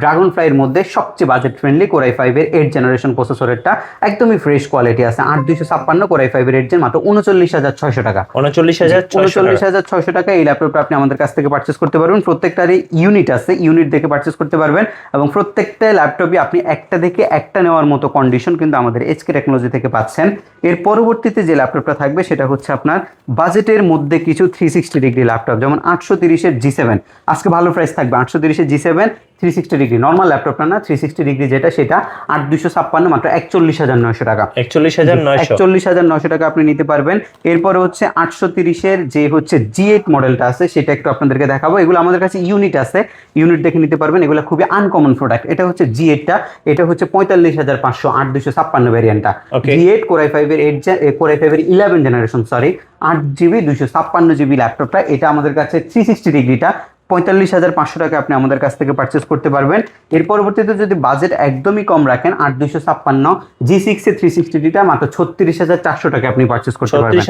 Dragon ফ্লাইয়ের মধ্যে সবচেয়ে বাজেট ফ্রেন্ডলি Core i5 এর 8 জেনারেশন প্রসেসরেরটা একদমই ফ্রেশ কোয়ালিটি আছে। 8256 Core i5 এর 8 জেন মাত্র 39,600 টাকা। 39,600 টাকা এই ল্যাপটপটা আপনি আমাদের কাছ থেকে পারচেজ করতে পারবেন। প্রত্যেকটারই ইউনিট আছে, ইউনিট দেখে পারচেজ করতে পারবেন এবং প্রত্যেকটা ল্যাপটপই আপনি একটা দেখে একটা নেওয়ার মতো কন্ডিশন কিন্তু আমাদের এইচকে টেকনোলজি থেকে পাচ্ছেন। এর পরবর্তীতে যে ল্যাপটপটা থাকবে সেটা হচ্ছে আপনার বাজেটের মধ্যে কিছু 360 ডিগ্রি ল্যাপটপ, যেমন 830 G7 আজকে ভালো প্রাইস থাকবে। 830 G7 360 ডিগ্রি নর্মাল ল্যাপটপটা না, 360 ডিগ্রি যেটা সেটা 8256 মাত্র 41,900 টাকা। 41,900 টাকা আপনি নিতে পারবেন। এরপরে হচ্ছে 830 যে হচ্ছে G8 মডেলটা আছে সেটা একটু আপনাদেরকে দেখাবো। এগুলো আমাদের কাছে ইউনিট আছে, ইউনিট দেখে নিতে পারবেন। এগুলো খুবই আনকমন প্রোডাক্ট। এটা হচ্ছে G8টা, এটা হচ্ছে 45,500 8256 ভ্যারিয়েন্টটা। G8 Core i5 এর 11 জেনারেশন 8GB 256GB ল্যাপটপটা, এটা আমাদের কাছে 360 ডিগ্রিটা 45,500 টাকা আপনি আমাদের কাছ থেকে পারচেজ করতে পারবেন। এর পরবর্তীতে যদি বাজেট একদমই কম রাখেন 8256 G6 এর 360টা মাত্র 36,400 টাকা আপনি পারচেজ করতে পারবেন।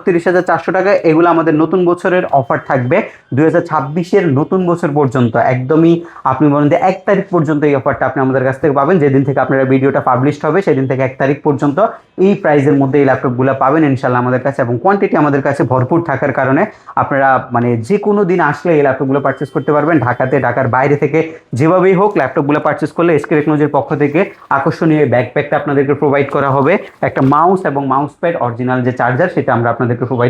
36,400 টাকা। এগুলো আমাদের নতুন বছরের অফার থাকবে 2026 এর নতুন বছর পর্যন্ত, একদমই আপনি বলেন যে 1 তারিখ পর্যন্ত এই অফারটা আপনি আমাদের কাছ থেকে পাবেন। যেদিন থেকে আপনারা ভিডিওটা পাবলিশ হবে সেদিন থেকে 1 তারিখ পর্যন্ত এই প্রাইসের মধ্যে এই ল্যাপটপগুলো পাবেন ইনশাল্লাহ আমাদের কাছে, এবং কোয়ান্টিটি আমাদের কাছে ভরপুর থাকার কারণে আপনারা মানে যে কোনো দিন আসলে এই ল্যাপটপগুলো পারচেস করতে পারবেন। ঢাকাতে, ঢাকার বাইরে থেকে যেভাবেই হোক ল্যাপটপগুলো পারচেস করলে এইচকে টেকনোলজির পক্ষ থেকে আকর্ষণীয় ব্যাকপ্যাকটা আপনাদেরকে প্রোভাইড করা হবে। একটা মাউস এবং মাউস প্যাড, অরিজিনাল যে চার্জার সেটা আমরা আপনাদেরকে প্রোভাইড